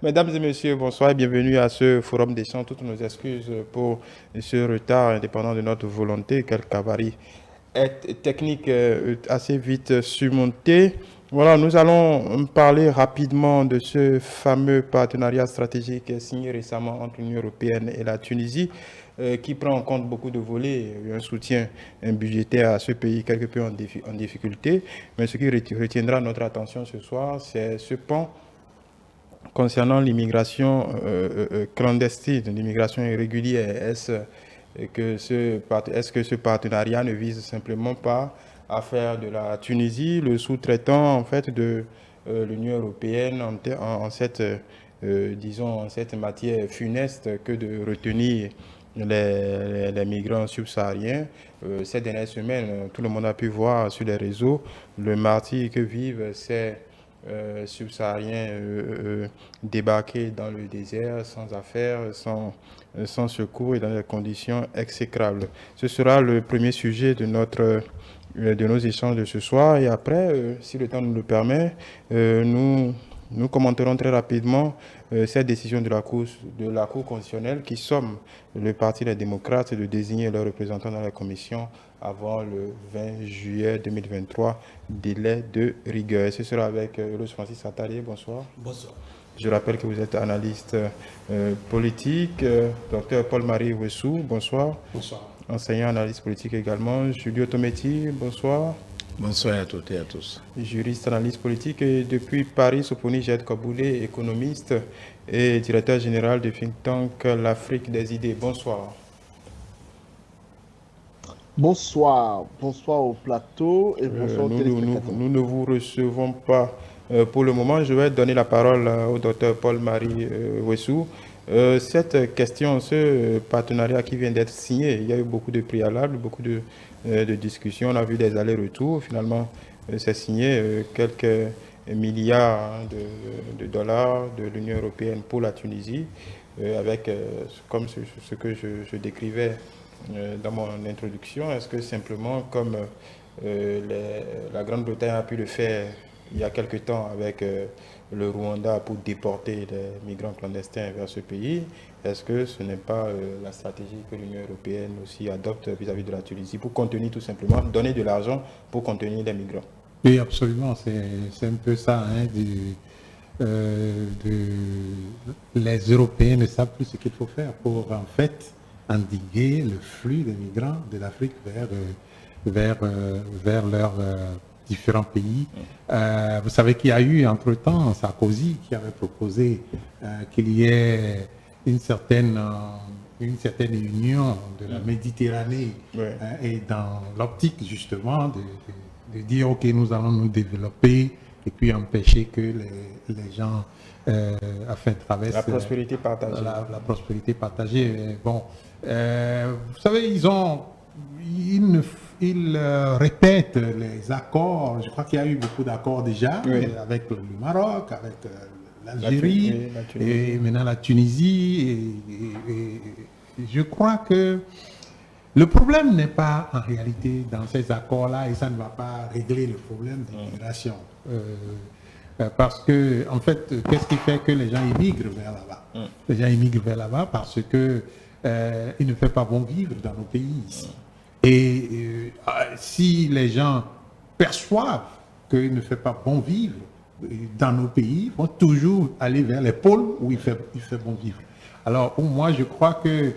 Mesdames et messieurs, bonsoir et bienvenue à ce forum d'échange. Toutes nos excuses pour ce retard indépendant de notre volonté, quel cabaret est technique assez vite surmonté. Voilà, nous allons parler rapidement de ce fameux partenariat stratégique signé récemment entre l'Union européenne et la Tunisie, qui prend en compte beaucoup de volets, un soutien budgétaire à ce pays quelque peu en difficulté. Mais ce qui retiendra notre attention ce soir, c'est ce pan concernant l'immigration clandestine, l'immigration irrégulière. Est-ce que ce partenariat ne vise simplement pas à faire de la Tunisie le sous-traitant en fait de l'Union européenne disons, en cette matière funeste que de retenir les migrants subsahariens? Ces dernières semaines, tout le monde a pu voir sur les réseaux le martyre que vivent ces subsahariens débarqués dans le désert sans affaires, sans secours et dans des conditions exécrables. Ce sera le premier sujet de nos échanges de ce soir. Et après, si le temps nous le permet, nous commenterons très rapidement cette décision de la Cour constitutionnelle qui somme le Parti des démocrates de désigner leurs représentants dans la commission avant le 20 juillet 2023, délai de rigueur. Ce sera avec Eulous Francis Attalier. Bonsoir. Bonsoir. Je rappelle que vous êtes analyste politique. Docteur Paul-Marie Wessou, bonsoir. Bonsoir. Enseignant analyste politique également. Julio Tometti, bonsoir. Bonsoir à toutes et à tous. Juriste, analyste politique. Et depuis Paris, Soponi Jed Kaboulé, économiste et directeur général du think tank L'Afrique des idées. Bonsoir. Bonsoir. Bonsoir au plateau et bonsoir aux téléspectateurs. Nous ne vous recevons pas pour le moment. Je vais donner la parole au docteur Paul-Marie Wessou. Cette question, ce partenariat qui vient d'être signé, il y a eu beaucoup de préalables, beaucoup de discussions, on a vu des allers-retours. Finalement, c'est signé quelques milliards de dollars de l'Union européenne pour la Tunisie, avec, comme ce que je décrivais dans mon introduction. Est-ce que simplement, comme la Grande-Bretagne a pu le faire il y a quelque temps avec le Rwanda pour déporter les migrants clandestins vers ce pays, est-ce que ce n'est pas la stratégie que l'Union européenne aussi adopte vis-à-vis de la Tunisie pour contenir tout simplement, donner de l'argent pour contenir les migrants? Oui, absolument. C'est un peu ça. Les Européens ne savent plus ce qu'il faut faire pour en fait endiguer le flux des migrants de l'Afrique vers leurs différents pays. Vous savez qu'il y a eu entre-temps Sarkozy qui avait proposé qu'il y ait une certaine union de la Méditerranée et dans l'optique justement de dire ok, nous allons nous développer et puis empêcher que les gens traversent la prospérité partagée. La prospérité partagée. Bon, vous savez, ils répètent les accords. Je crois qu'il y a eu beaucoup d'accords déjà avec le Maroc, avec l'Algérie et maintenant la Tunisie. Et je crois que le problème n'est pas en réalité dans ces accords-là et ça ne va pas régler le problème de l'immigration. Parce que, en fait, qu'est-ce qui fait que les gens immigrent vers là-bas? Les gens immigrent vers là-bas parce que il ne fait pas bon vivre dans nos pays ici. Et si les gens perçoivent qu'il ne fait pas bon vivre dans nos pays, ils vont toujours aller vers les pôles où il fait bon vivre. Alors, pour moi, je crois que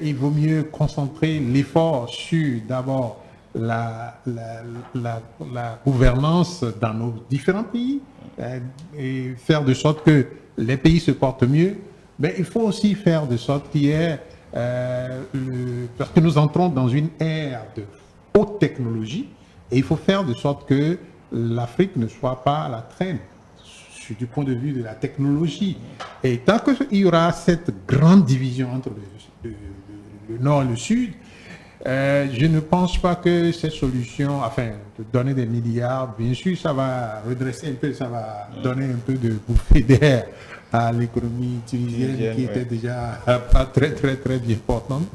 il vaut mieux concentrer l'effort sur d'abord la gouvernance dans nos différents pays et faire de sorte que les pays se portent mieux. Mais il faut aussi faire de sorte qu'il y ait parce que nous entrons dans une ère de haute technologie et il faut faire de sorte que l'Afrique ne soit pas à la traîne du point de vue de la technologie. Et tant qu'il y aura cette grande division entre le nord et le sud, je ne pense pas que ces solutions, enfin, de donner des milliards, bien sûr, ça va redresser un peu, ça va donner un peu de bouffée d'air à l'économie tunisienne qui était déjà pas très bien portante.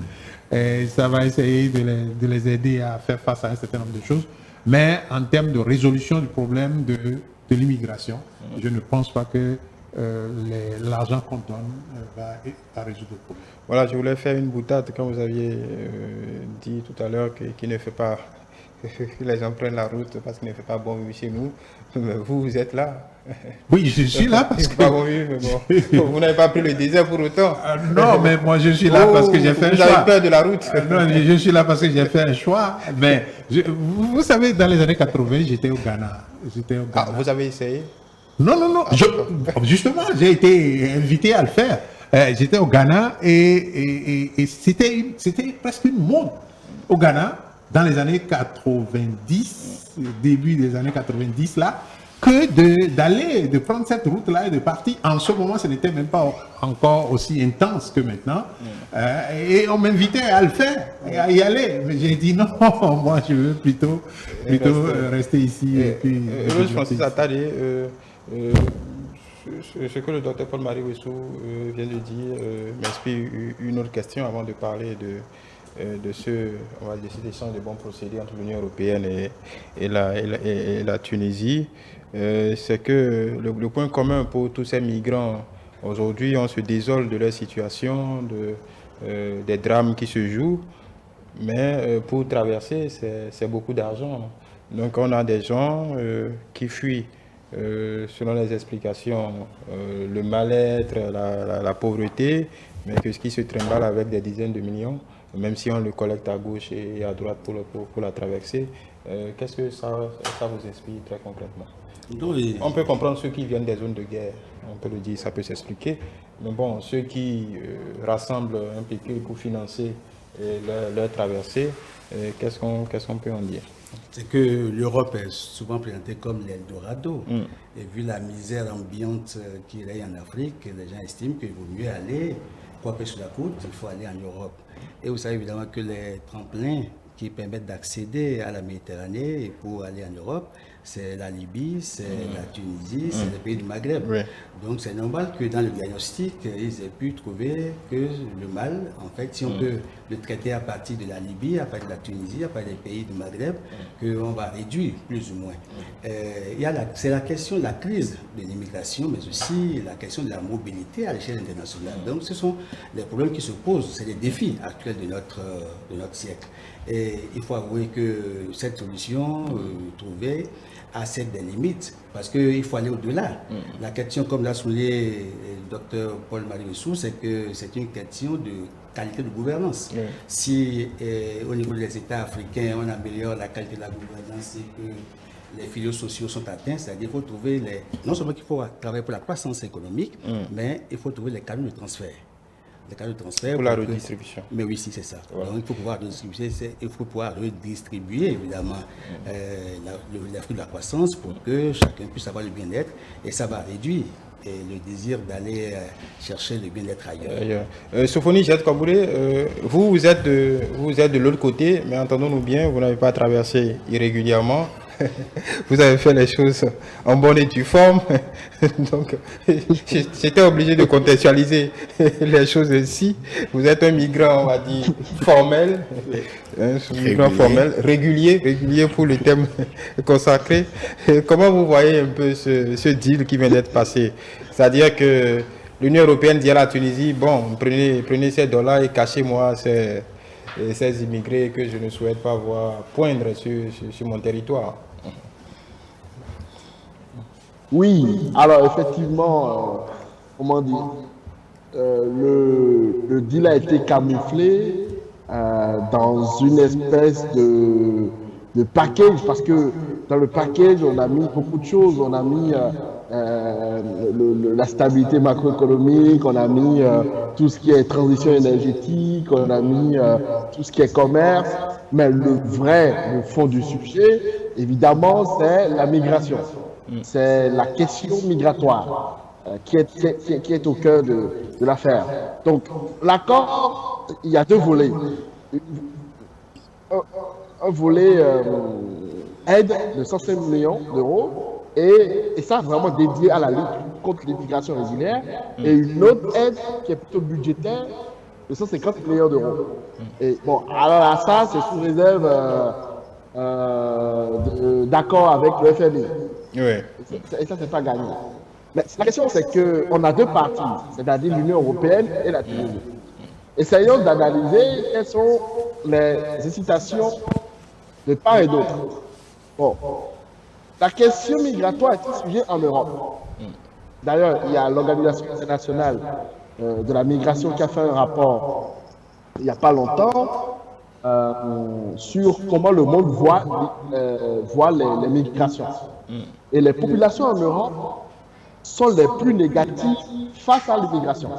Et ça va essayer de les aider à faire face à un certain nombre de choses. Mais en termes de résolution du problème de l'immigration, je ne pense pas que l'argent qu'on donne va résoudre le problème. Voilà, je voulais faire une boutade quand vous aviez dit tout à l'heure qu'il ne fait pas, que les gens prennent la route parce qu'il ne fait pas bon vivre chez nous. Vous, vous êtes là. Oui, je suis là parce que... Pas bon vivre, mais bon. Vous n'avez pas pris le désert pour autant. Non, mais moi je suis là parce que j'ai fait un choix. Vous avez peur de la route. Non, je suis là parce que j'ai fait un choix. Mais vous savez, dans les années 80, j'étais au Ghana. Ah, vous avez essayé? Non, non, non. Justement, j'ai été invité à le faire. J'étais au Ghana et c'était presque une mode au Ghana dans les années 90, début des années 90 là, que de prendre cette route-là et de partir. En ce moment, ce n'était même pas encore aussi intense que maintenant. Et on m'invitait à le faire, à y aller. Mais j'ai dit non, moi je veux plutôt rester ici. Et puis, Francis Attali, ce que le docteur Paul-Marie Wessou vient de dire m'inspire une autre question avant de parler de cet échange de bons procédés entre l'Union européenne et la Tunisie. C'est que le point commun pour tous ces migrants aujourd'hui, on se désole de leur situation, des drames qui se jouent, mais pour traverser, c'est beaucoup d'argent. Donc on a des gens qui fuient, selon les explications, le mal-être, la pauvreté, mais que ce qui se trimballe avec des dizaines de millions, même si on le collecte à gauche et à droite pour la traverser. Qu'est-ce que ça vous inspire très concrètement? On peut comprendre ceux qui viennent des zones de guerre, on peut le dire, ça peut s'expliquer. Mais bon, ceux qui rassemblent un pécule pour financer leur traversée, qu'est-ce qu'on peut en dire? C'est que l'Europe est souvent présentée comme l'Eldorado. Et vu la misère ambiante qu'il y a en Afrique, les gens estiment qu'il vaut mieux aller, quoi que sur la côte, il faut aller en Europe. Et vous savez évidemment que les tremplins qui permettent d'accéder à la Méditerranée et pour aller en Europe, c'est la Libye, c'est la Tunisie, c'est les pays du Maghreb. Oui. Donc c'est normal que dans le diagnostic, ils aient pu trouver que le mal, en fait, si on peut le traiter à partir de la Libye, à partir de la Tunisie, à partir des pays du Maghreb, qu'on va réduire plus ou moins. C'est la question de la crise de l'immigration, mais aussi la question de la mobilité à l'échelle internationale. Donc ce sont les problèmes qui se posent, c'est les défis actuels de notre siècle. Et il faut avouer que cette solution trouvée a des limites, parce qu'il faut aller au-delà. La question, comme l'a souligné le docteur Paul-Marie Wessou, c'est que c'est une question de qualité de gouvernance. Si au niveau des États africains, on améliore la qualité de la gouvernance et que les filiaux sociaux sont atteints, c'est-à-dire qu'il faut trouver non seulement qu'il faut travailler pour la croissance économique, mais il faut trouver les canaux de transfert. Les canaux de transfert pour la redistribution. Mais oui, si c'est ça. Voilà. Donc, il faut pouvoir redistribuer évidemment les fruits de la croissance pour que chacun puisse avoir le bien-être, et ça va réduire le désir d'aller chercher le bien-être ailleurs. Sofoni Jette Kaboulé, vous êtes de l'autre côté, mais entendons-nous bien, vous n'avez pas traversé irrégulièrement. Vous avez fait les choses en bonne et due forme. Donc, j'étais obligé de contextualiser les choses ici. Vous êtes un migrant, on va dire, formel, régulier pour le thème consacré. Comment vous voyez un peu ce deal qui vient d'être passé? C'est-à-dire que l'Union européenne dit à la Tunisie, bon, prenez ces dollars et cachez-moi ces immigrés que je ne souhaite pas voir poindre sur mon territoire. Oui, alors effectivement, comment dire, le deal a été camouflé dans une espèce de package, parce que dans le package, on a mis beaucoup de choses. On a mis la stabilité macroéconomique, on a mis tout ce qui est transition énergétique, on a mis tout ce qui est commerce, mais le fond du sujet, évidemment, c'est la migration. C'est la question migratoire qui est au cœur de l'affaire. Donc, l'accord, il y a deux volets. Un volet aide de 105 millions d'euros, et ça vraiment dédié à la lutte contre l'immigration régulière, et une autre aide qui est plutôt budgétaire de 150 millions d'euros. Et bon, alors là, ça, c'est sous réserve d'accord avec le FMI. Oui. Et ça, c'est pas gagné. Mais la question, c'est qu'on a deux parties, c'est-à-dire l'Union européenne et la Tunisie. Essayons d'analyser quelles sont les incitations de part et d'autre. Bon, la question migratoire est un sujet en Europe. D'ailleurs, il y a l'Organisation internationale de la migration qui a fait un rapport il n'y a pas longtemps sur comment le monde voit les migrations. Et les populations en Europe sont les plus négatives face à l'immigration.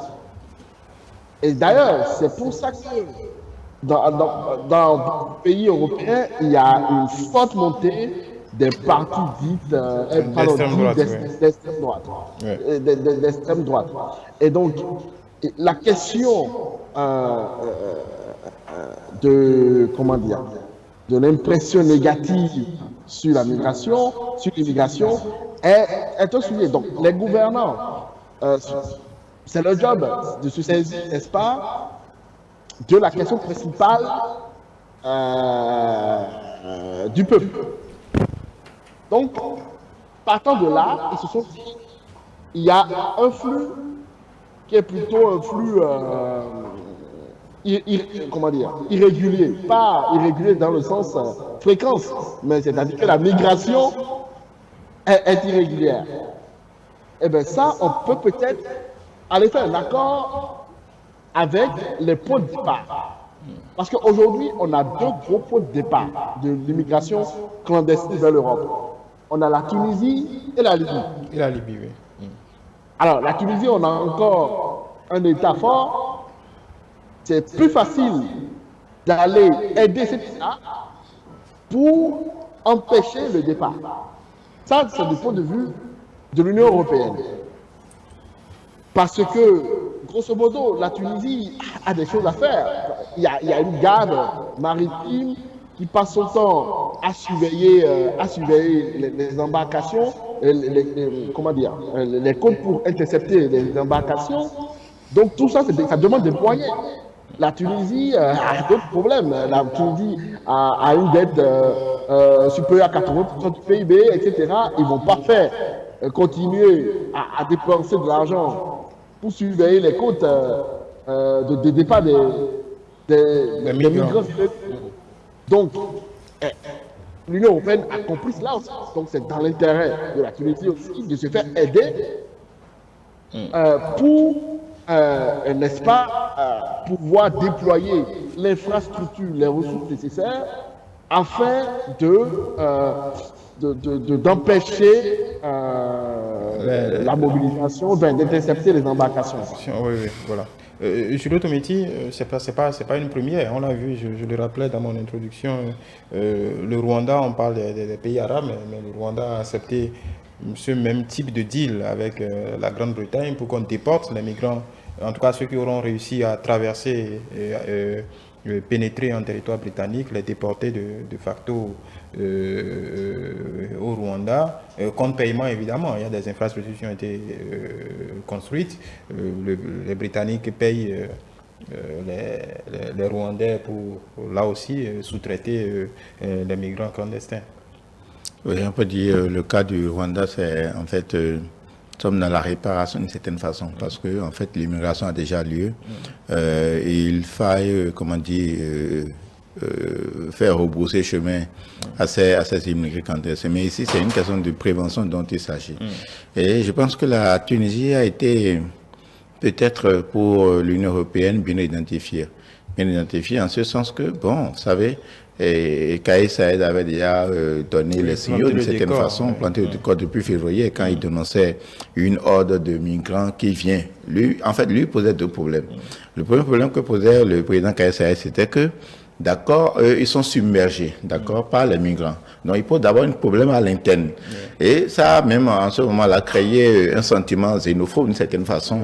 Et d'ailleurs, c'est pour ça que dans le pays européen, il y a une forte montée des partis dites d'extrême droite. D'extrême droite. Et donc, la question de l'impression négative sur la migration, sur l'immigration, est un sujet. Donc, les gouvernants, c'est leur job de se saisir, n'est-ce pas, de la question principale du peuple. Donc, partant de là, ils se sont dit, il y a un flux qui est plutôt un flux irrégulier. Pas irrégulier dans le sens fréquence, mais c'est-à-dire que la migration est irrégulière. Eh bien ça, on peut peut-être aller faire un accord avec les pots de départ. Parce qu'aujourd'hui, on a deux gros pots de départ de l'immigration clandestine vers l'Europe. On a la Tunisie et la Libye. Et la Libye, oui. Alors, la Tunisie, on a encore un État fort. C'est plus facile d'aller aider cet État pour empêcher le départ. Ça, c'est du point de vue de l'Union européenne. Parce que, grosso modo, la Tunisie a des choses à faire. Il y a une garde maritime qui passe son temps à surveiller les embarcations, les côtes pour intercepter les embarcations. Donc tout ça, ça demande des moyens. La Tunisie a d'autres problèmes. La Tunisie a une dette supérieure à 80% du PIB, etc. Ils ne vont pas faire continuer à dépenser de l'argent pour surveiller les côtes de départ des migrants. Donc, l'Union européenne a compris cela aussi. Donc, c'est dans l'intérêt de la Tunisie aussi de se faire aider pour, n'est-ce pas, pouvoir déployer l'infrastructure, les ressources nécessaires afin d'empêcher la mobilisation, d'intercepter les embarcations. Oui, voilà. Julio Tometi, c'est pas une première. On l'a vu, je le rappelais dans mon introduction. Le Rwanda, on parle des pays arabes, mais le Rwanda a accepté ce même type de deal avec la Grande-Bretagne pour qu'on déporte les migrants, en tout cas ceux qui auront réussi à traverser pénétrer en territoire britannique, les déporter de facto au Rwanda, contre paiement évidemment. Il y a des infrastructures qui ont été construites. Les Britanniques payent les Rwandais pour là aussi sous-traiter les migrants clandestins. Oui, on peut dire le cas du Rwanda, c'est en fait sommes dans la réparation d'une certaine façon, parce que en fait l'immigration a déjà lieu. Il faille, comment dire, faire rebrousser chemin à ces immigrés clandestins. Mais ici, c'est une question de prévention dont il s'agit. Et je pense que la Tunisie a été peut-être pour l'Union européenne bien identifiée. Bien identifiée en ce sens que, bon, vous savez, et Kais Saïed avait déjà donné les signaux d'une certaine façon, planté le décor depuis février, quand il dénonçait une horde de migrants qui vient. Lui posait deux problèmes. Le premier problème que posait le président Kais Saïed, c'était que, d'accord, ils sont submergés, d'accord, par les migrants. Donc, il pose d'abord un problème à l'interne. Et ça, même en ce moment-là, a créé un sentiment xénophobe d'une certaine façon.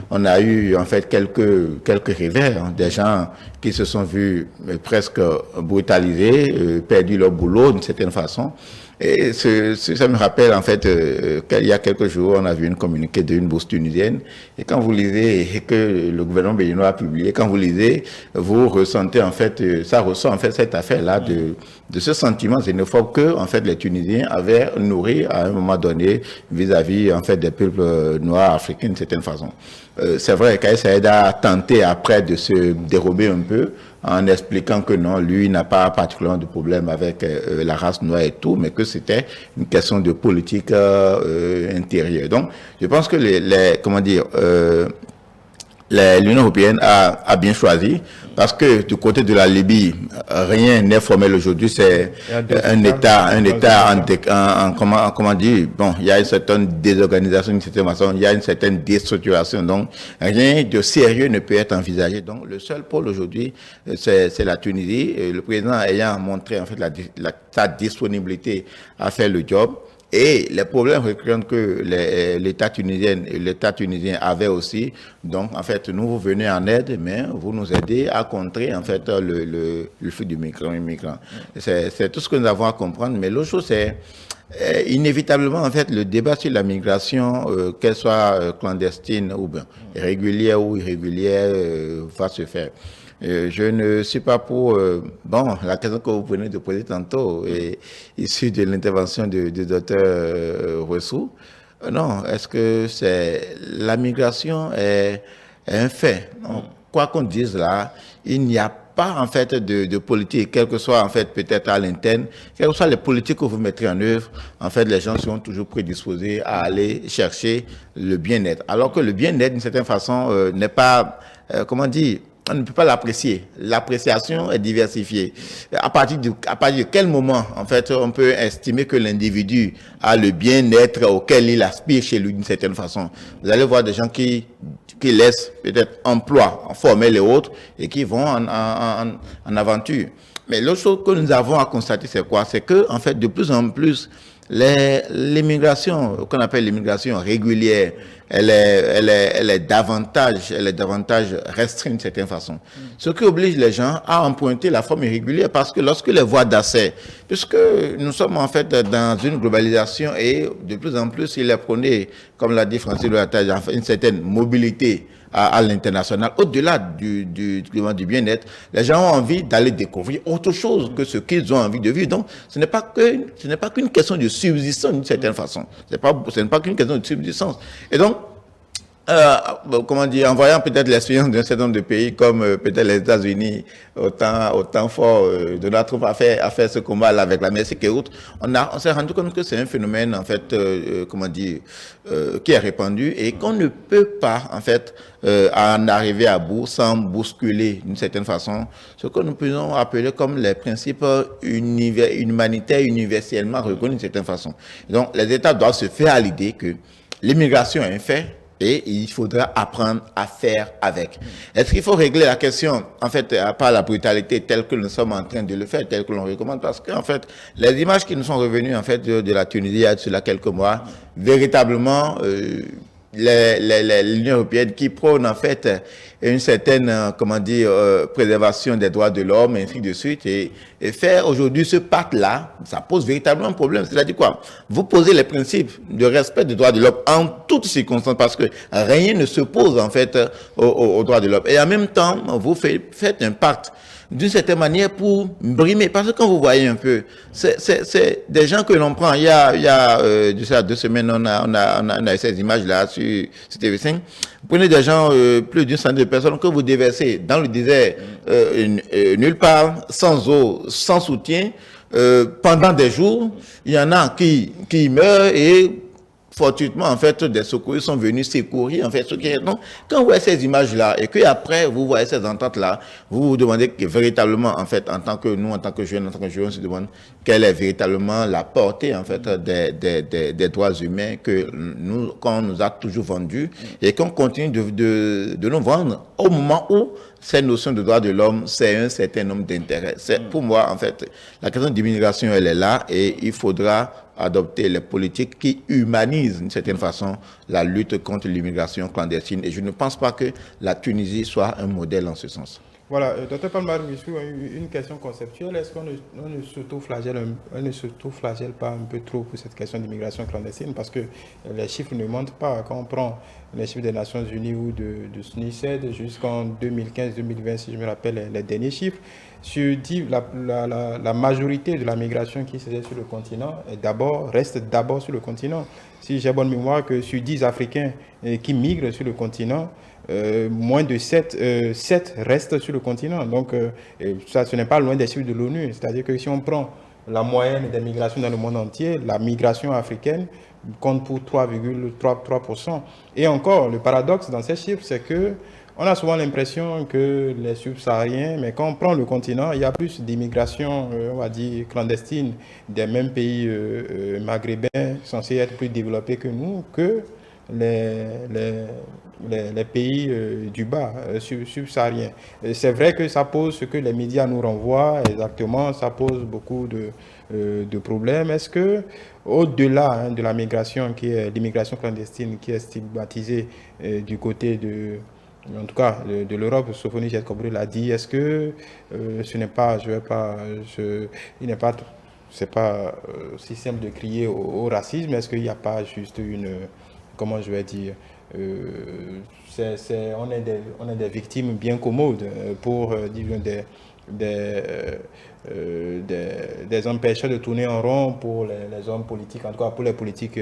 On a eu, en fait, quelques revers, hein, des gens qui se sont vus presque brutalisés, perdu leur boulot d'une certaine façon. Et ça me rappelle en fait qu'il y a quelques jours, on a vu une communiqué d'une bourse tunisienne. Et quand vous lisez, et que le gouvernement béninois a publié, quand vous lisez, vous ressentez en fait, ça ressent en fait cette affaire-là de ce sentiment xénophobe que en fait les Tunisiens avaient nourri à un moment donné vis-à-vis en fait des peuples noirs africains d'une certaine façon. C'est vrai qu'Aïs Saïed a tenté après de se dérober un peu en expliquant que non, lui n'a pas particulièrement de problème avec la race noire et tout, mais que c'était une question de politique intérieure. Donc, je pense que comment dire, l'Union européenne a bien choisi parce que du côté de la Libye, rien n'est formel aujourd'hui. C'est un État comment dire, bon, il y a une certaine désorganisation d'une certaine façon, il y a une certaine déstructuration. Donc, rien de sérieux ne peut être envisagé. Donc, le seul pôle aujourd'hui, c'est la Tunisie. Et le président ayant montré en fait sa disponibilité à faire le job. Et les problèmes récurrents que l'État tunisien avait aussi, donc en fait nous vous venez en aide, mais vous nous aidez à contrer en fait le flux du migrant. C'est tout ce que nous avons à comprendre. Mais l'autre chose, c'est inévitablement en fait le débat sur la migration, qu'elle soit clandestine ou bien régulière ou irrégulière, va se faire. Je ne suis pas pour la question que vous venez de poser tantôt, issue de l'intervention du docteur Wessou. Non, est-ce que la migration est un fait? Non. Quoi qu'on dise là, il n'y a pas en fait de politique, quel que soit en fait peut-être à l'interne, quelles que soient les politiques que vous mettrez en œuvre, en fait les gens seront toujours prédisposés à aller chercher le bien-être. Alors que le bien-être d'une certaine façon n'est pas, comment dire, on ne peut pas l'apprécier. L'appréciation est diversifiée. À partir de quel moment, en fait, on peut estimer que l'individu a le bien-être auquel il aspire chez lui d'une certaine façon. Vous allez voir des gens qui laissent peut-être emploi formel et autres et qui vont en aventure. Mais l'autre chose que nous avons à constater, c'est quoi? C'est que, en fait, de plus en plus, l'immigration, qu'on appelle l'immigration régulière, elle est davantage restreinte d'une certaine façon. Ce qui oblige les gens à emprunter la forme irrégulière parce que lorsque les voies d'accès, puisque nous sommes en fait dans une globalisation et de plus en plus il est prôné, comme l'a dit Francis de la Taille, une certaine mobilité à l'international, au-delà du bien-être, les gens ont envie d'aller découvrir autre chose que ce qu'ils ont envie de vivre. Donc, ce n'est pas qu'une question de subsistance d'une certaine façon. Ce n'est pas qu'une question de subsistance. Et donc, comment dire, en voyant peut-être l'expérience d'un certain nombre de pays comme peut-être les États-Unis, autant fort, Donald Trump a fait ce combat-là avec la Mexique et autres, on s'est rendu compte que c'est un phénomène, en fait, comment dire, qui est répandu et qu'on ne peut pas, en fait, en arriver à bout sans bousculer d'une certaine façon ce que nous pouvons appeler comme les principes humanitaires universellement reconnus d'une certaine façon. Donc, les États doivent se faire à l'idée que l'immigration est un fait, et il faudra apprendre à faire avec. Est-ce qu'il faut régler la question, en fait, par la brutalité telle que nous sommes en train de le faire, telle que l'on recommande? Parce qu'en fait, les images qui nous sont revenues, en fait, de la Tunisie il y a cela quelques mois, véritablement, l'Union européenne qui prône, en fait, une certaine, comment dire, préservation des droits de l'homme, et ainsi de suite, et faire aujourd'hui ce pacte-là, ça pose véritablement un problème. C'est-à-dire quoi? Vous posez les principes de respect des droits de l'homme en toutes circonstances, parce que rien ne s'oppose, en fait, aux droits de l'homme. Et en même temps, vous faites un pacte d'une certaine manière pour brimer. Parce que quand vous voyez un peu, c'est des gens que l'on prend. Il y a 2 semaines, on a ces images-là sur TV5. Vous prenez des gens, plus d'une centaine de personnes que vous déversez dans le désert, nulle part, sans eau, sans soutien, pendant des jours. Il y en a qui meurent et fortuitement, en fait, des secours sont venus secourir, en fait, ce qui est... Donc, quand vous voyez ces images-là, et qu'après, vous voyez ces ententes-là, vous vous demandez que véritablement, en fait, en tant que jeunes, on se demande quelle est véritablement la portée, en fait, des droits humains qu'on nous a toujours vendus, et qu'on continue de nous vendre au moment où cette notion de droit de l'homme, c'est un certain nombre d'intérêts. Pour moi, en fait, la question d'immigration, elle est là, et il faudra adopter les politiques qui humanisent d'une certaine façon la lutte contre l'immigration clandestine. Et je ne pense pas que la Tunisie soit un modèle en ce sens. Voilà, docteur Palmar, une question conceptuelle. Est-ce qu'on ne s'auto-flagelle pas un peu trop pour cette question d'immigration clandestine? Parce que les chiffres ne mentent pas. Quand on prend les chiffres des Nations Unies ou de SNICED jusqu'en 2015-2020, si je me rappelle les derniers chiffres, la majorité de la migration qui se fait sur le continent reste d'abord sur le continent. Si j'ai bonne mémoire, que sur 10 Africains qui migrent sur le continent, moins de 7 restent sur le continent. Donc, ça, ce n'est pas loin des chiffres de l'ONU. C'est-à-dire que si on prend la moyenne des migrations dans le monde entier, la migration africaine compte pour 3,3%. Et encore, le paradoxe dans ces chiffres, c'est que on a souvent l'impression que les subsahariens, mais quand on prend le continent, il y a plus d'immigration, on va dire, clandestine des mêmes pays maghrébins censés être plus développés que nous, que les pays du bas, subsahariens. C'est vrai que ça pose ce que les médias nous renvoient, exactement, ça pose beaucoup de problèmes. Est-ce que, au-delà de la migration, qui est l'immigration clandestine, qui est stigmatisée du côté en tout cas de l'Europe, Sophonie Jacobry l'a dit, est-ce que ce n'est pas, c'est pas si simple de crier au racisme, est-ce qu'il n'y a pas juste comment je vais dire, on est des victimes bien commodes pour disons, des empêcheurs de tourner en rond pour les hommes politiques, en tout cas pour les politiques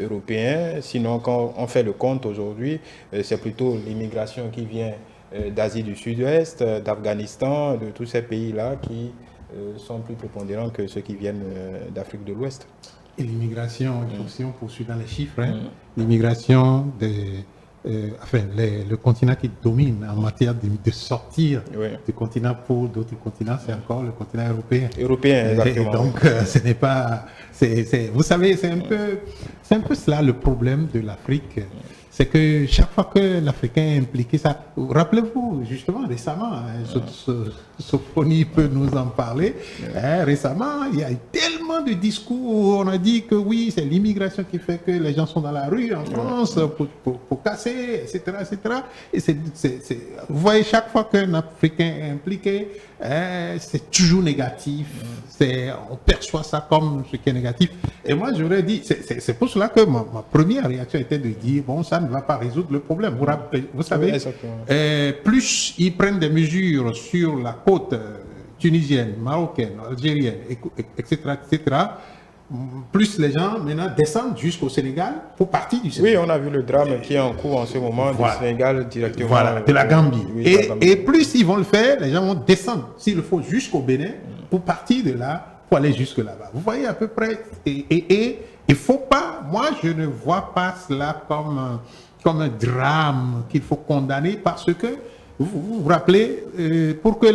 européens. Sinon, quand on fait le compte aujourd'hui, c'est plutôt l'immigration qui vient d'Asie du Sud-Est, d'Afghanistan, de tous ces pays-là qui sont plus prépondérants que ceux qui viennent d'Afrique de l'Ouest. Et l'immigration, si on poursuit dans les chiffres, l'immigration le continent qui domine en matière de sortir du continent pour d'autres continents, c'est encore le continent européen. Européen, exactement. Et donc, ce n'est pas... vous savez, c'est un peu cela le problème de l'Afrique. C'est que chaque fois que l'Africain est impliqué, ça... Rappelez-vous, justement, récemment, Sophonie peut nous en parler, récemment, il y a eu tellement de discours où on a dit que oui, c'est l'immigration qui fait que les gens sont dans la rue en France pour casser, etc. etc. Et vous voyez, chaque fois qu'un Africain est impliqué, c'est toujours négatif, on perçoit ça comme ce qui est négatif. Et moi, j'aurais dit, c'est pour cela que ma première réaction était de dire, bon, ça ne va pas résoudre le problème. Vous savez, plus ils prennent des mesures sur la côte tunisienne, marocaine, algérienne, etc., plus les gens maintenant descendent jusqu'au Sénégal pour partir du Sénégal. Oui, on a vu le drame qui est en cours en ce moment du Sénégal directement. Voilà, de la Gambie. Et plus ils vont le faire, les gens vont descendre, s'il le faut, jusqu'au Bénin pour partir de là, pour aller jusque là-bas. Vous voyez à peu près. Et il ne faut pas, moi je ne vois pas cela comme un drame qu'il faut condamner parce que vous vous rappelez, pour que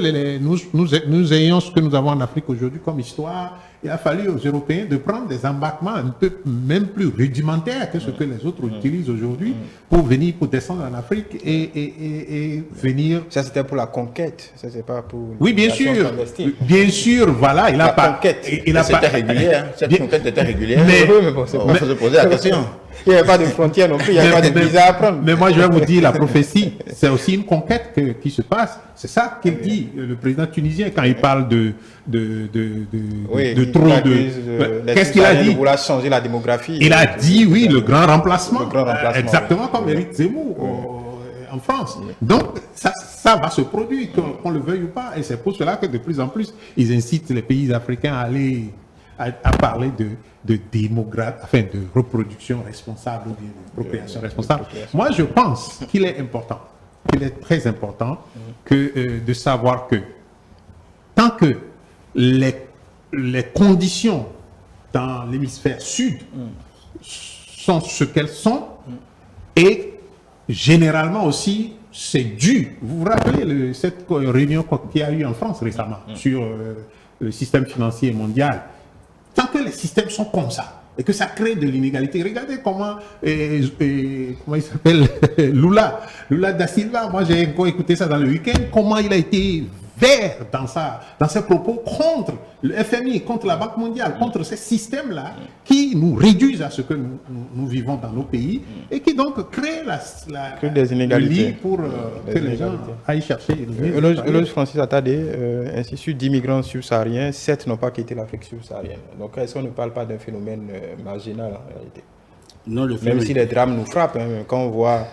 nous ayons ce que nous avons en Afrique aujourd'hui comme histoire, il a fallu aux Européens de prendre des embarquements un peu même plus rudimentaires que ce que les autres utilisent aujourd'hui pour descendre en Afrique et venir... Ça, c'était pour la conquête, ça, c'est pas pour... Oui, bien sûr, voilà, il a la pas... conquête, c'était régulière, cette conquête était régulière, mais bon, on faut se poser la question. Il n'y avait pas de frontières non plus, il n'y avait pas de visa à prendre. Mais moi, je vais vous dire, la prophétie, c'est aussi une conquête qui se passe. C'est ça qu'il dit, le président tunisien, quand il parle de trop de... Qu'est-ce qu'il a dit? De vouloir changer la démographie. Il a dit, oui, le grand remplacement. Le grand remplacement. Exactement comme Éric Zemmour en France. Donc, ça va se produire, qu'on le veuille ou pas. Et c'est pour cela que de plus en plus, ils incitent les pays africains à aller... à parler de démographie, enfin de reproduction responsable ou de procréation responsable. Moi, je pense qu'il est important, qu'il est très important de savoir que tant que les conditions dans l'hémisphère sud sont ce qu'elles sont, et généralement aussi, c'est dû. Vous vous rappelez cette réunion qu'il y a eu en France récemment sur le système financier mondial? Tant que les systèmes sont comme ça et que ça crée de l'inégalité, regardez comment il s'appelle Lula da Silva, moi j'ai encore écouté ça dans le week-end, comment il a été sévère dans ses propos contre le FMI, contre la Banque mondiale, contre ces systèmes-là qui nous réduisent à ce que nous vivons dans nos pays et qui donc créent des inégalités. le lit pour que les gens aillent chercher. Eloge Francis Attadé ainsi sur d'immigrants subsahariens, 7 n'ont pas quitté l'Afrique subsaharienne. Donc est-ce qu'on ne parle pas d'un phénomène marginal en réalité? Non, même si les drames nous frappent, hein, quand on voit,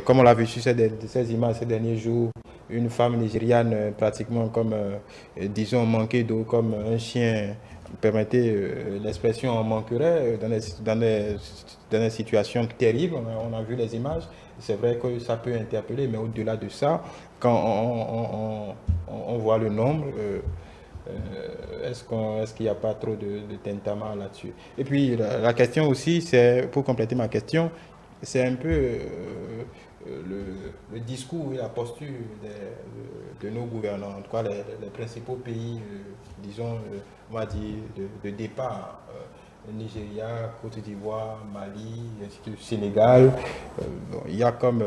comme on l'a vu sur ces images ces derniers jours, une femme nigériane pratiquement comme, disons, manquée d'eau, comme un chien, permettez l'expression, en manquerait dans des situations terribles. On a vu les images. C'est vrai que ça peut interpeller, mais au-delà de ça, quand on voit le nombre, est-ce qu'il n'y a pas trop de tintamarre là-dessus? Et puis la question aussi, c'est, pour compléter ma question, c'est un peu le discours et la posture de nos gouvernants, en tout cas les principaux pays, disons, on va dire, de départ. Nigeria, Côte d'Ivoire, Mali, Sénégal. Il y a comme,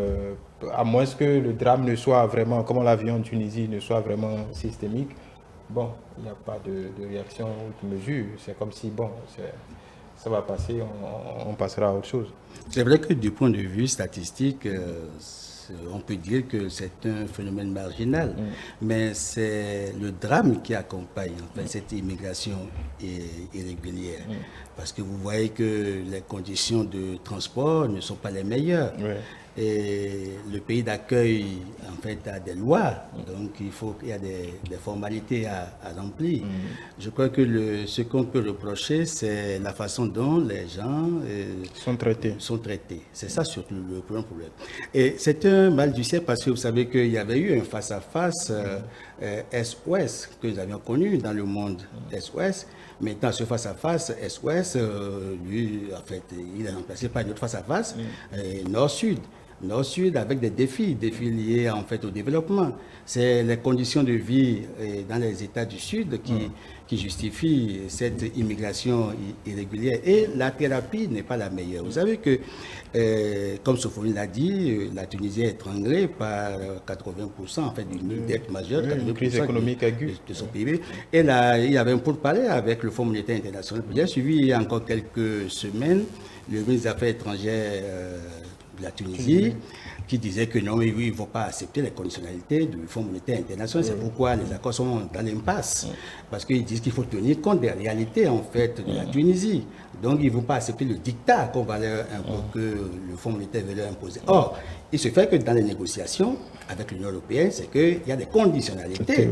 à moins que le drame ne soit vraiment, comme on l'a vu en Tunisie, ne soit vraiment systémique, bon, il n'y a pas de réaction ou de mesure. C'est comme si, bon, ça va passer, on passera à autre chose. C'est vrai que du point de vue statistique, on peut dire que c'est un phénomène marginal, mais c'est le drame qui accompagne en fait, cette immigration irrégulière. Parce que vous voyez que les conditions de transport ne sont pas les meilleures. Et le pays d'accueil, en fait, a des lois, donc il y a des formalités à remplir. Je crois que ce qu'on peut reprocher, c'est la façon dont les gens sont traités. C'est ça surtout le premier problème. Et c'est un mal du siècle parce que vous savez qu'il y avait eu un face-à-face Est-Ouest que nous avions connu dans le monde Est-Ouest. Maintenant, ce face-à-face Est-Ouest, lui, en fait, il est remplacé par une autre face-à-face Nord-Sud. Nord-Sud avec des défis liés en fait au développement. C'est les conditions de vie dans les États du Sud qui justifient cette immigration irrégulière. Et la thérapie n'est pas la meilleure. Vous savez que, comme Sofoni l'a dit, la Tunisie est étranglée par 80% en fait d'une dette majeure, une crise économique aiguë de son PIB. Et là, il y avait un pourparler avec le Fonds monétaire international. J'ai suivi il y a encore quelques semaines le ministre des Affaires étrangères de la Tunisie, qui disait que non, mais oui, ils ne vont pas accepter les conditionnalités du Fonds monétaire international. C'est pourquoi les accords sont dans l'impasse. Parce qu'ils disent qu'il faut tenir compte des réalités, en fait, de la Tunisie. Donc, ils ne vont pas accepter le dictat qu'on va leur que le Fonds monétaire veut leur imposer. Or, il se fait que dans les négociations avec l'Union européenne, c'est qu'il y a des conditionnalités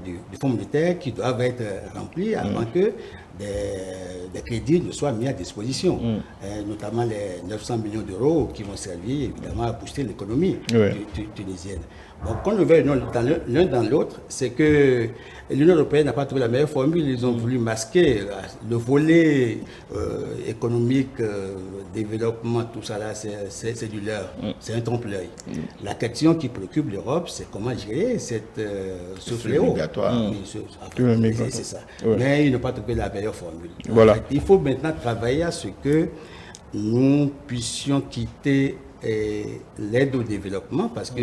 du Fonds monétaire qui doivent être remplies avant que des crédits ne soient mis à disposition, notamment les 900 millions d'euros qui vont servir évidemment à booster l'économie tunisienne. Donc, quand on veut l'un dans l'autre, c'est que l'Union européenne n'a pas trouvé la meilleure formule. Ils ont voulu masquer le volet économique, développement, tout ça là, c'est du leurre, c'est un trompe-l'œil. La question qui préoccupe l'Europe, c'est comment gérer ce fléau. C'est ça. Mais ils n'ont pas trouvé la meilleure formule. Voilà. En fait, il faut maintenant travailler à ce que nous puissions quitter l'aide au développement, parce que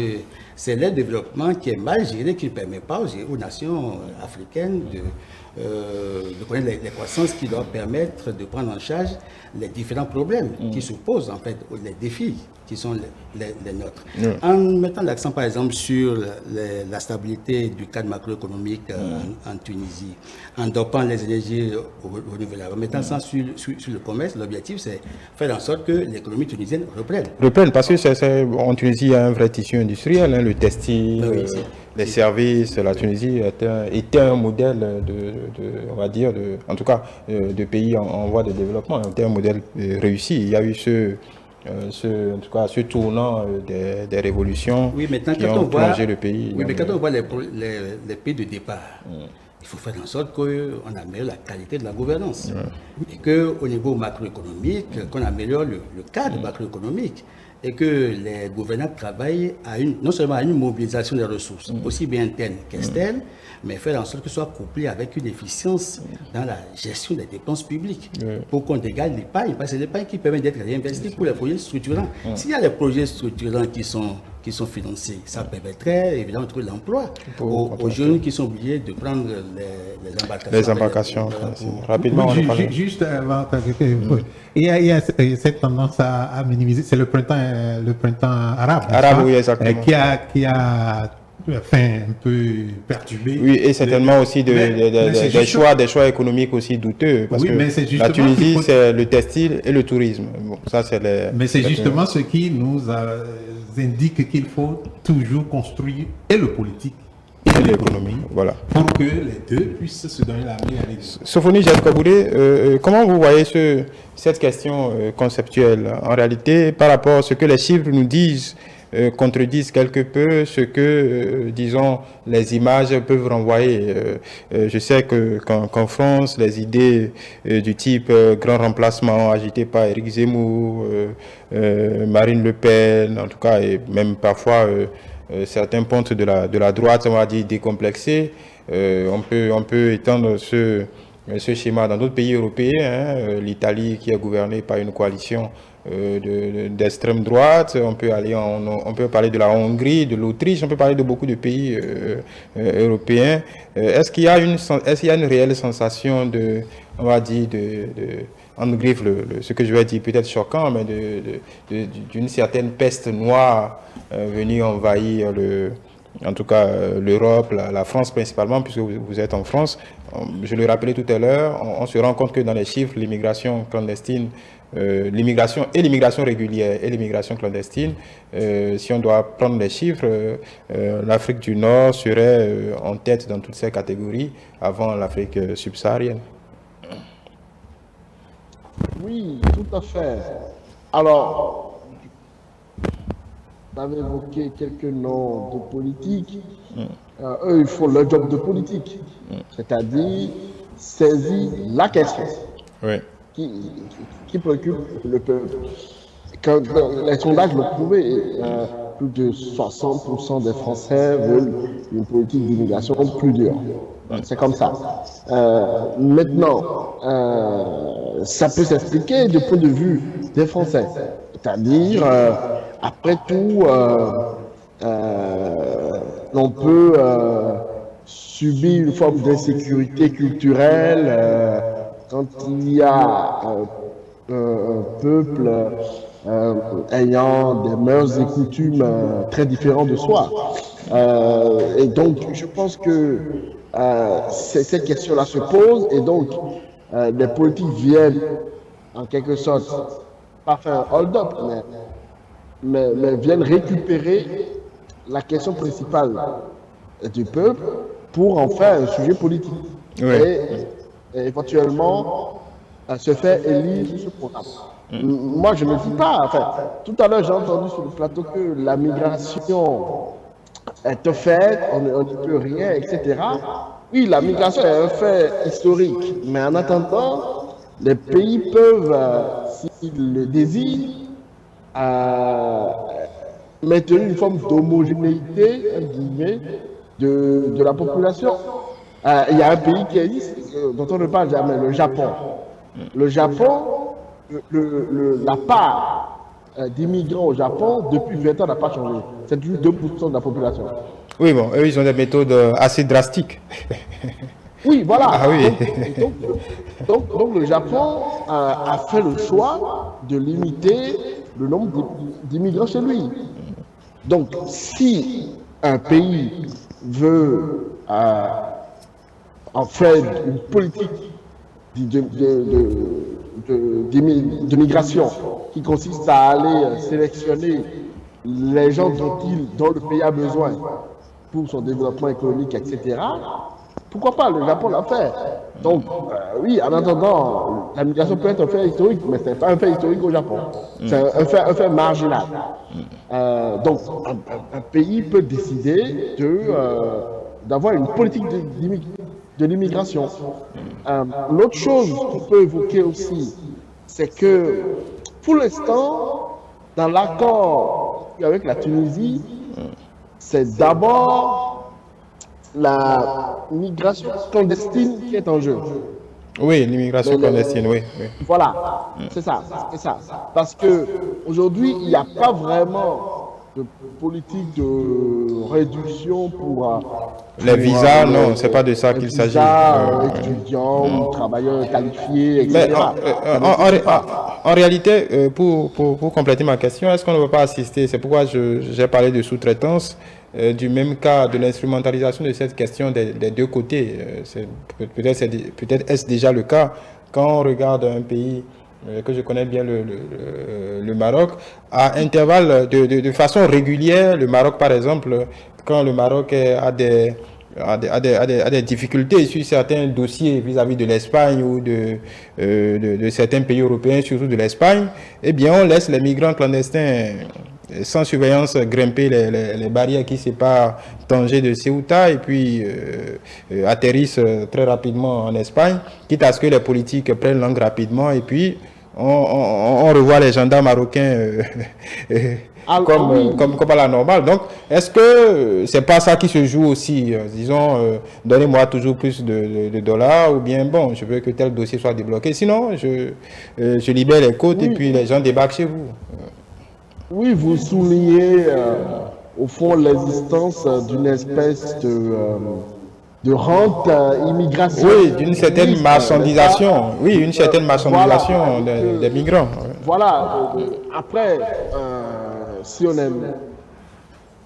c'est l'aide au développement qui est mal gérée, qui ne permet pas aux nations africaines de connaître les croissances qui doivent permettre de prendre en charge les différents problèmes qui se posent, en fait, les défis qui sont les nôtres. En mettant l'accent, par exemple, sur la stabilité du cadre macroéconomique en Tunisie, en dopant les énergies renouvelables, en mettant ça sur le commerce, l'objectif, c'est faire en sorte que l'économie tunisienne reprenne. Parce que en Tunisie, il y a un vrai tissu industriel, hein, le textile, les services. La Tunisie était un modèle on va dire, en tout cas, de pays en voie de développement, était un modèle réussi. Il y a eu en tout cas, ce tournant des révolutions qui ont plongé le pays. Oui, mais quand on voit les pays de départ, il faut faire en sorte qu'on améliore la qualité de la gouvernance. Et qu'au niveau macroéconomique, qu'on améliore le cadre macroéconomique. Et que les gouvernants travaillent non seulement à une mobilisation des ressources, aussi bien internes qu'externes, mais faire en sorte que ce soit couplé avec une efficience dans la gestion des dépenses publiques, pour qu'on dégage l'épargne, parce que c'est l'épargne qui permet d'être réinvestie pour les projets structurants. S'il y a les projets structurants qui sont qui sont financés. Ça permettrait évidemment de trouver l'emploi aux jeunes qui sont obligés de prendre les embarcations. Les embarcations, rapidement. Juste avant, il y a cette tendance à minimiser, c'est le printemps arabe. Arabe, oui, exactement. Qui a un peu perturbé. Oui, et certainement aussi des choix économiques aussi douteux. Parce que la Tunisie, c'est le textile et le tourisme. Bon, ça, mais c'est justement ce qui nous indique qu'il faut toujours construire et le politique et l'économie, voilà, pour que les deux puissent se donner la main à l'exécution. Sofoni Jadkaboudé, comment vous voyez cette question conceptuelle? En réalité, par rapport à ce que les chiffres nous disent, contredisent quelque peu ce que, disons, les images peuvent renvoyer. Je sais qu'en France, les idées du type grand remplacement agité par Éric Zemmour, Marine Le Pen, en tout cas, et même parfois certains pontes de la droite, on va dire, décomplexés, on peut étendre ce schéma dans d'autres pays européens, l'Italie qui est gouvernée par une coalition d'extrême droite, on peut parler de la Hongrie, de l'Autriche, on peut parler de beaucoup de pays européens. Est-ce qu'il y a une réelle sensation de, on va dire, en griffe, ce que je vais dire peut-être choquant, mais d'une certaine peste noire venue envahir en tout cas l'Europe, la France principalement, puisque vous êtes en France. Je le rappelais tout à l'heure, on se rend compte que dans les chiffres, l'immigration clandestine, l'immigration régulière et l'immigration clandestine, si on doit prendre les chiffres, l'Afrique du Nord serait en tête dans toutes ces catégories avant l'Afrique subsaharienne. Oui, tout à fait. Alors, vous avez évoqué quelques noms de politiques. Eux, ils font leur job de politique. C'est-à-dire saisir la question qui préoccupe le peuple. Quand les sondages l'ont prouvé, plus de 60% des Français veulent une politique d'immigration plus dure. C'est comme ça. Maintenant, ça peut s'expliquer du point de vue des Français. C'est-à-dire, après tout, on peut subir une forme d'insécurité culturelle quand il y a un peuple ayant des mœurs et coutumes très différents de soi. Et donc, je pense que cette question-là se pose, et donc les politiques viennent en quelque sorte, pas faire un hold-up, mais viennent récupérer la question principale du peuple pour en faire un sujet politique. Et éventuellement se faire élire sur ce programme. Moi, je ne dis pas, enfin, tout à l'heure j'ai entendu sur le plateau que la migration est un fait, on ne peut rien, etc. Oui, la migration est un fait historique, mais en attendant, les pays peuvent, s'ils le désirent, maintenir une forme d'homogénéité de la population. Il y a un pays qui existe, dont on ne parle jamais, le Japon. Le Japon, la part d'immigrants au Japon, depuis 20 ans, n'a pas changé. C'est toujours 2% de la population. Oui, bon, eux, ils ont des méthodes assez drastiques. Oui, voilà. Ah, oui. Donc le Japon a fait le choix de limiter le nombre d'immigrants chez lui. Donc, si un pays veut en faire une politique de migration qui consiste à aller sélectionner les gens dont le pays a besoin pour son développement économique, etc., pourquoi pas, le Japon l'a fait. Donc, oui, en attendant, la migration peut être un fait historique, mais ce n'est pas un fait historique au Japon. C'est un fait marginal. Donc, un pays peut décider d'avoir une politique de l'immigration. L'autre chose qu'on peut évoquer aussi, c'est que, pour l'instant, dans l'accord avec la Tunisie, c'est d'abord la migration clandestine qui est en jeu. Oui, l'immigration clandestine, oui. Voilà, c'est ça. Parce que aujourd'hui, il n'y a pas vraiment de politique de réduction pour les visas, non, c'est pas de ça qu'il s'agit. Étudiants ou travailleurs qualifiés, etc. Mais en réalité, pour compléter ma question, est-ce qu'on ne va pas assister, c'est pourquoi j'ai parlé de sous-traitance, du même cas de l'instrumentalisation de cette question des deux côtés. Peut-être est-ce déjà le cas quand on regarde un pays que je connais bien, le Maroc, à intervalles de façon régulière. Le Maroc, par exemple, quand le Maroc a des difficultés sur certains dossiers vis-à-vis de l'Espagne ou de certains pays européens, surtout de l'Espagne, eh bien, on laisse les migrants clandestins sans surveillance grimper les barrières qui séparent Tanger de Ceuta et puis atterrissent très rapidement en Espagne, quitte à ce que les politiques prennent langue rapidement et puis on revoit les gendarmes marocains comme à la normale. Donc, est-ce que c'est pas ça qui se joue aussi? Disons, donnez-moi toujours plus de dollars ou bien, bon, je veux que tel dossier soit débloqué. Sinon, je libère les côtes et puis les gens débarquent chez vous. Oui, vous soulignez au fond l'existence d'une espèce de rente immigration. Oui, d'une certaine marchandisation. Oui, une certaine marchandisation des migrants. Voilà. Après, si on est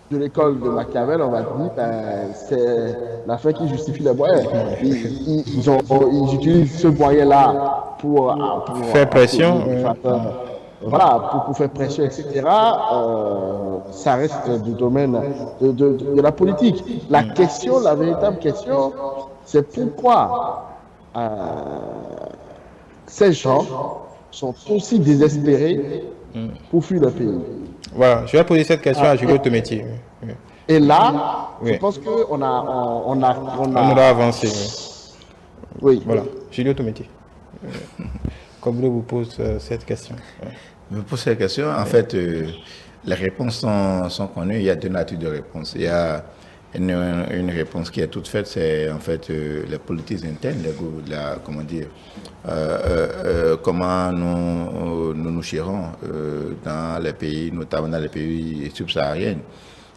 de l'école de Machiavel, on va dire c'est la fin qui justifie les moyens. Ils utilisent ce moyen-là pour faire pression. Voilà, pour faire pression, etc. Ça reste du domaine de la politique. La question, la véritable question, c'est pourquoi ces gens sont aussi désespérés pour fuir le pays. Voilà, je vais poser cette question à Julio Tometti. Et là, je pense qu'on on a avancé. Oui. Voilà, Julio Tometti. Comme je vous pose cette question. Je me pose cette question. En fait, les réponses sont connues. Il y a deux natures de réponses. Il y a une réponse qui est toute faite, c'est en fait les politiques internes, comment dire, comment nous gérons dans les pays, notamment dans les pays subsahariens.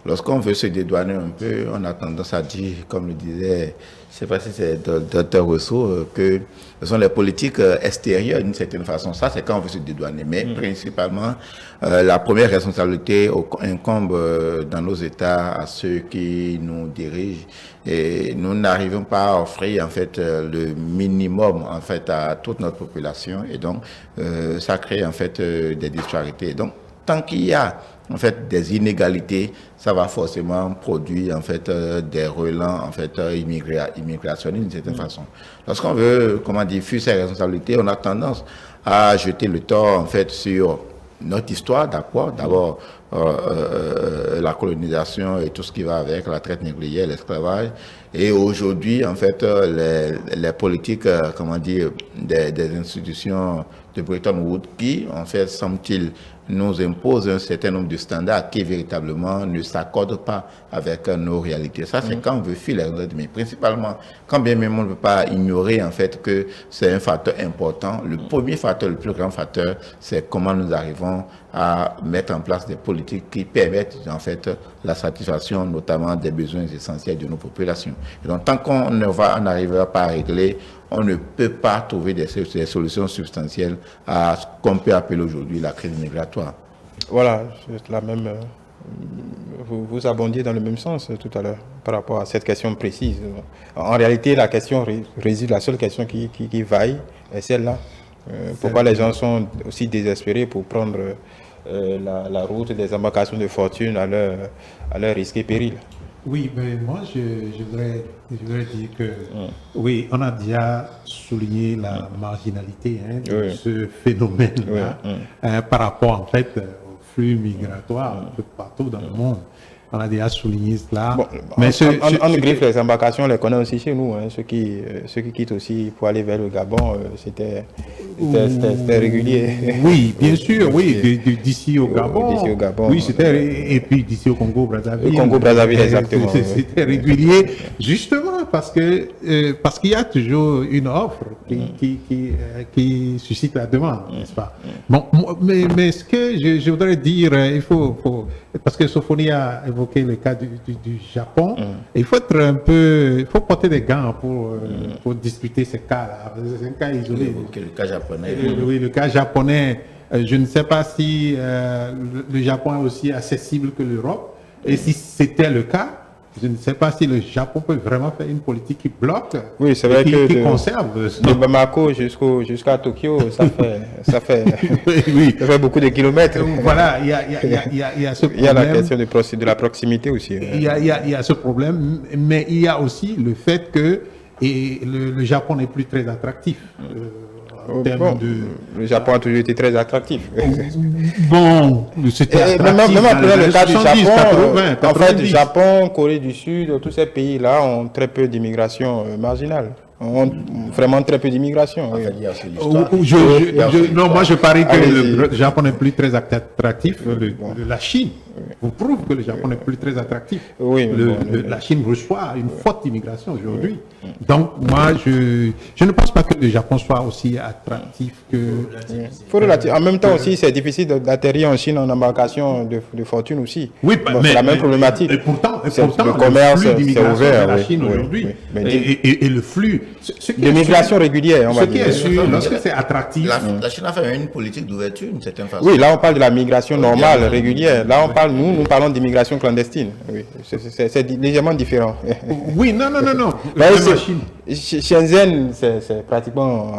Lorsqu'on veut se dédouaner un peu, on a tendance à dire, comme le disait, je ne sais pas si c'est Dr Rousseau, que ce sont les politiques extérieures d'une certaine façon. Ça, c'est quand on veut se dédouaner. Mais principalement, la première responsabilité incombe dans nos États à ceux qui nous dirigent. Et nous n'arrivons pas à offrir en fait le minimum en fait à toute notre population. Et donc, ça crée en fait des disparités. Donc, tant qu'il y a en fait des inégalités, ça va forcément produire en fait des relents en fait immigrationnistes d'une certaine façon. Lorsqu'on veut, comment dire, fuir ses responsabilités, on a tendance à jeter le tort en fait sur notre histoire, d'accord, d'abord la colonisation et tout ce qui va avec, la traite négrière, l'esclavage, et aujourd'hui en fait les politiques, comment dire, des institutions de Bretton Woods qui en fait semble-t-il nous impose un certain nombre de standards qui véritablement ne s'accordent pas avec nos réalités. Ça, c'est quand on veut fuir les réalités, mais principalement, quand bien même on ne peut pas ignorer en fait que c'est un facteur important. Le premier facteur, le plus grand facteur, c'est comment nous arrivons à mettre en place des politiques qui permettent en fait la satisfaction notamment des besoins essentiels de nos populations. Et donc, tant qu'on n'arrivera pas à régler, on ne peut pas trouver des solutions substantielles à ce qu'on peut appeler aujourd'hui la crise migratoire. Voilà, c'est la même. Vous abondiez dans le même sens tout à l'heure par rapport à cette question précise. En réalité, la question réside, la seule question qui vaille est celle-là. Pourquoi les gens sont aussi désespérés pour prendre la route des embarcations de fortune à leur risque et péril? Oui, mais moi, je voudrais dire que, oui, on a déjà souligné la marginalité de ce phénomène-là par rapport, en fait, au flux migratoire un peu partout dans le monde. On a déjà souligné cela. Bon, mais on griffe les embarcations, on les connaît aussi chez nous. Ceux qui quittent aussi pour aller vers le Gabon, c'était régulier. Oui, bien sûr, oui, d'ici au Gabon. D'ici au Gabon. Oui, c'était, et puis d'ici au Congo-Brazzaville. Le Congo-Brazzaville, exactement. C'était régulier, justement parce qu'il y a toujours une offre qui suscite la demande, n'est-ce pas? Bon, mais ce que je voudrais dire, il faut parce que Sophonie a évoqué le cas du Japon, il faut porter des gants pour discuter ces cas-là. C'est un cas isolé. Le cas japonais. Oui, le cas japonais. Je ne sais pas si le Japon est aussi accessible que l'Europe. Et si c'était le cas, je ne sais pas si le Japon peut vraiment faire une politique qui bloque, oui, c'est vrai que qui conserve. De Bamako jusqu'à Tokyo, ça fait beaucoup de kilomètres. Voilà, il y a ce problème. Il y a la question de la proximité aussi. Il y a ce problème, mais il y a aussi le fait que le Japon n'est plus très attractif. Le Japon a toujours été très attractif. Bon, c'était attractif. Même après le cas du Japon, 80, en fait, Japon, Corée du Sud, tous ces pays-là ont très peu d'immigration marginale. Ont vraiment très peu d'immigration. En fait, il y a aussi l'histoire. Non, moi je parie que le Japon n'est plus très attractif. La Chine vous prouve que le Japon n'est plus très attractif. Oui, la Chine reçoit une forte immigration aujourd'hui. Donc moi je ne pense pas que le Japon soit aussi attractif que... En même temps aussi, c'est difficile d'atterrir en Chine en embarcation de fortune aussi. Oui, c'est la même problématique. Et pourtant le commerce, flux d'immigration vers la Chine aujourd'hui. Et le flux... de migration régulière, on va dire. Ce qui est sûr, lorsque c'est attractif... La Chine a fait une politique d'ouverture d'une certaine façon. Oui, là on parle de la migration normale, régulière. Là nous parlons d'immigration clandestine. Oui, c'est légèrement différent. Oui, non. Shenzhen, c'est pratiquement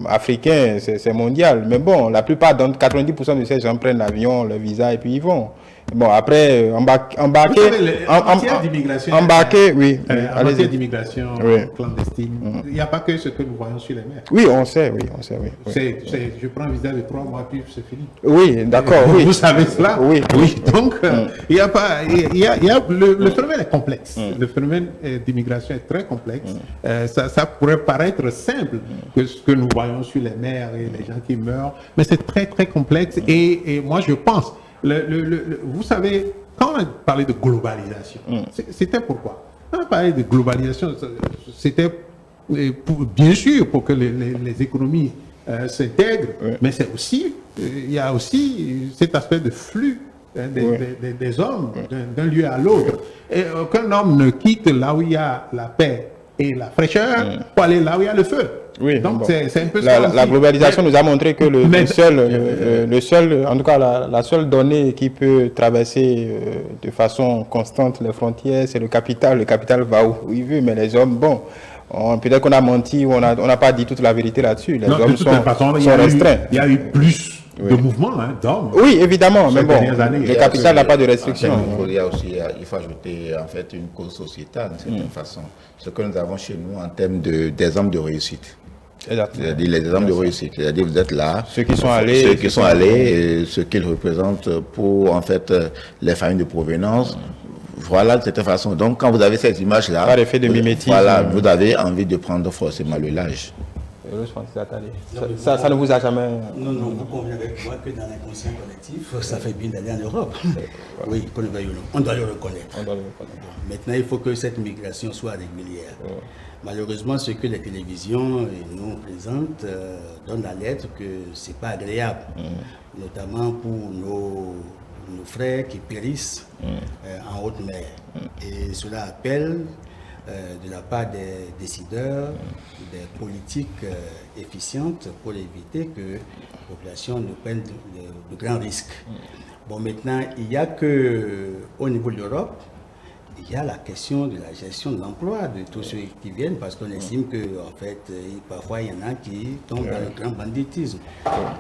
africain, c'est mondial. Mais bon, la plupart, 90% de ces gens prennent l'avion, le visa et puis ils vont. Bon, après, embarquer, oui. En matière d'immigration clandestine, il n'y a pas que ce que nous voyons sur les mers. Oui, on sait. Je prends un visa de 3 mois, puis c'est fini. Oui, d'accord, oui. Vous savez cela? Oui. Donc, il y a pas, le phénomène est complexe. Le phénomène d'immigration est très complexe. Ça pourrait paraître simple que ce que nous voyons sur les mers et les gens qui meurent, mais c'est très, très complexe. Et moi, je pense, vous savez, quand on a parlé de globalisation, c'était pourquoi? Quand on a parlé de globalisation, c'était bien sûr pour que les économies s'intègrent, mais c'est aussi, il y a aussi cet aspect de flux des hommes d'un lieu à l'autre. Et aucun homme ne quitte là où il y a la paix et la fraîcheur pour aller là où il y a le feu. Oui, donc c'est un peu la globalisation nous a montré que le seul, en tout cas la seule donnée qui peut traverser de façon constante les frontières, c'est le capital. Le capital va où il veut, mais les hommes, bon, peut-être qu'on a menti ou on n'a pas dit toute la vérité là-dessus. Les hommes sont restreints. Il y a eu plus de mouvements d'hommes. Oui, évidemment, mais bon, le capital n'a pas de restriction. Il faut ajouter en fait une cause sociétale d'une certaine façon. Ce que nous avons chez nous en termes d'exemples de réussite. C'est-à-dire les exemples de réussite. C'est-à-dire vous êtes là, ceux qui sont allés, et ce qu'ils représentent pour en fait les familles de provenance. Voilà, de cette façon. Donc quand vous avez cette image-là, pas l'effet de mimétisme. Voilà, vous avez envie de prendre forcément le large. Ça ne vous a jamais... Non, vous conviendrez avec moi que dans l'inconscient collectif, ça fait bien d'aller en Europe. Oui, qu'on le veuille ou non. On doit le reconnaître. Maintenant, il faut que cette migration soit régulière. Malheureusement, ce que les télévisions nous présentent donne la lettre que ce n'est pas agréable, notamment pour nos frères qui périssent en haute mer. Et cela appelle de la part des décideurs des politiques efficientes pour éviter que la population ne prenne de grands risques. Bon, maintenant, il n'y a qu'au niveau de l'Europe, il y a la question de la gestion de l'emploi de tous ceux qui viennent, parce qu'on estime que, en fait, parfois il y en a qui tombent dans le grand banditisme.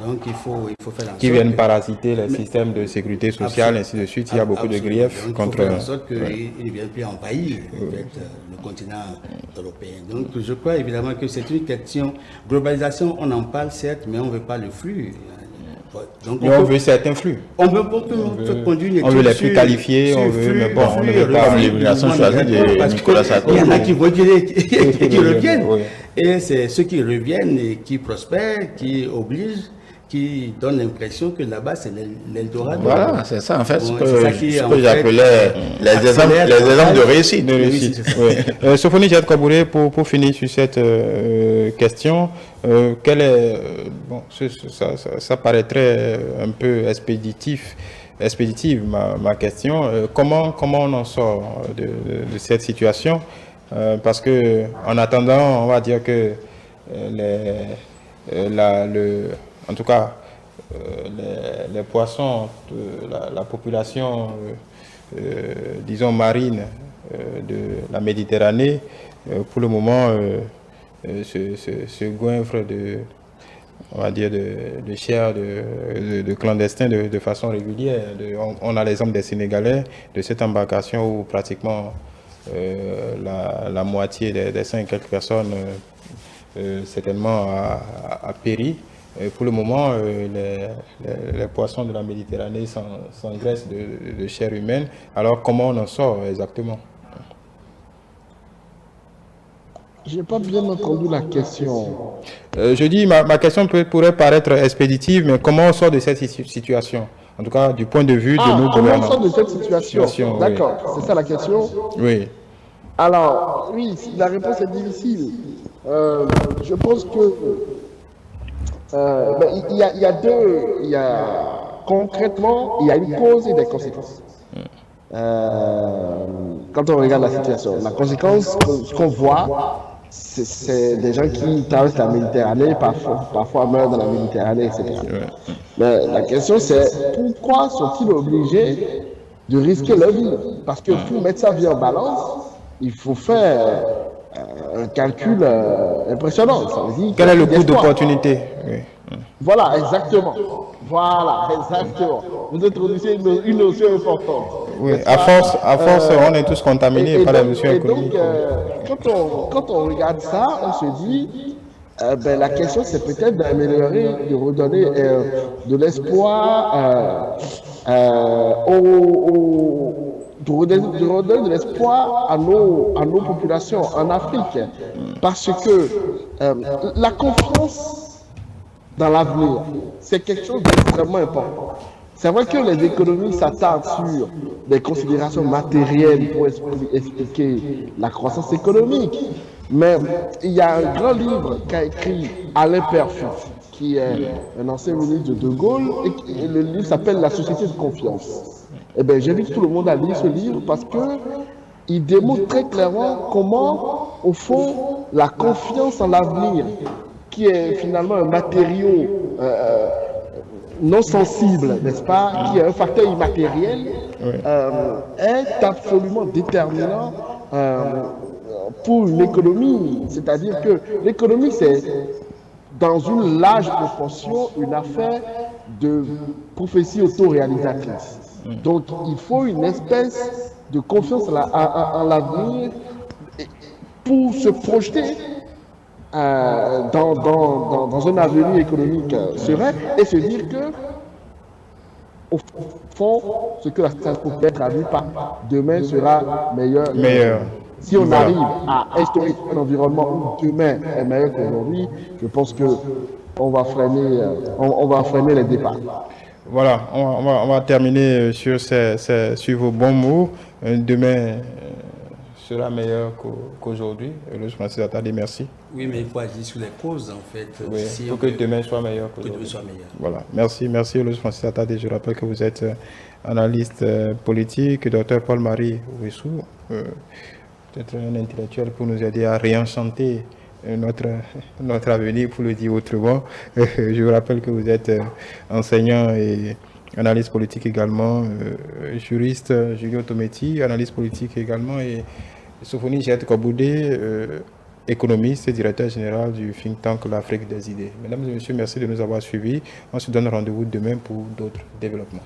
Donc il faut faire en sorte... Qui viennent parasiter les systèmes de sécurité sociale, ainsi de suite. Il y a beaucoup de griefs contre... Il faut faire en sorte qu'ils ne viennent plus envahir en fait, le continent européen. Donc je crois évidemment que c'est une question... Globalisation, on en parle certes, mais on ne veut pas le flux. Donc on veut certains flux. On veut conduire une on veut les plus qualifiés, on veut, mais bon, on ne veut pas l'immigration choisie de Nicolas Sarkozy. Il y en a qui reviennent. Et c'est ceux qui reviennent et qui prospèrent, qui obligent qui donne l'impression que là-bas, c'est l'Eldorado. Voilà, c'est ça en fait, Bon, ce que j'appelais les exemples de réussite. Sofoni Djad Kabouré, pour finir sur cette question, quel est, bon, ça paraîtrait un peu expéditive ma question. Comment on en sort de cette situation? Parce que en attendant, on va dire que en tout cas, les poissons de la population, disons, marine de la Méditerranée, pour le moment, se goinfrent on va dire, de chair de clandestins de façon régulière. On a l'exemple des Sénégalais, de cette embarcation où pratiquement la moitié des 5 quelques personnes certainement a péri. Pour le moment, les poissons de la Méditerranée s'engraissent de chair humaine. Alors, comment on en sort exactement? Je n'ai pas bien entendu la question. Je dis, ma question pourrait paraître expéditive, mais comment on sort de cette situation? En tout cas, du point de vue de nos gouvernants. Comment on sort de cette situation? D'accord, oui. C'est ça la question? Oui. Alors, oui, la réponse est difficile. Je pense que concrètement, il y a une cause et des conséquences. Quand on regarde la situation, la conséquence, ce qu'on voit, c'est des gens qui traversent la Méditerranée, parfois meurent dans la Méditerranée, etc. Mais la question, c'est pourquoi sont-ils obligés de risquer leur vie? Parce que pour mettre sa vie en balance, il faut faire un calcul impressionnant. Ça veut dire quel est le coût d'opportunité? Voilà, exactement. Voilà, exactement. Vous introduisez une notion importante. Oui, à force, on est tous contaminés par la notion économique. Donc, quand on regarde ça, on se dit, la question c'est peut-être d'améliorer, de redonner de l'espoir de redonner de l'espoir à nos populations en Afrique. Parce que la confiance dans l'avenir, c'est quelque chose d'extrêmement important. C'est vrai que les économies s'attardent sur des considérations matérielles pour expliquer la croissance économique, mais il y a un grand livre qu'a écrit Alain Perfit, qui est un ancien ministre de Gaulle, et le livre s'appelle La société de confiance. Eh bien, j'invite tout le monde à lire ce livre parce qu'il démontre très clairement comment, au fond, la confiance en l'avenir, qui est finalement un matériau non sensible, n'est-ce pas, qui est un facteur immatériel, est absolument déterminant pour une économie. C'est-à-dire que l'économie, c'est dans une large proportion une affaire de prophétie autoréalisatrice. Donc il faut une espèce de confiance en l'avenir pour se projeter dans un avenir économique serein et se dire que, au fond, ce que la stratégie traduit par demain sera meilleur. Si on arrive à instaurer un environnement où demain est meilleur qu'aujourd'hui, je pense qu'on va freiner les départs. Voilà, on va terminer sur vos bons mots. Demain sera meilleur qu'aujourd'hui. Le Francis Atadé, merci. Oui, mais il faut agir sur les causes, en fait. Oui, si pour que demain soit meilleur qu'aujourd'hui. Voilà, merci, le Francis Atadé. Je rappelle que vous êtes analyste politique, docteur Paul-Marie Ouessou, peut-être un intellectuel pour nous aider à réenchanter notre avenir, pour le dire autrement. Je vous rappelle que vous êtes enseignant et analyste politique également, juriste Julio Tometti, analyste politique également, et Sofoni Djad Kabouré, économiste et directeur général du think tank L'Afrique des idées. Mesdames et messieurs, merci de nous avoir suivis. On se donne rendez-vous demain pour d'autres développements.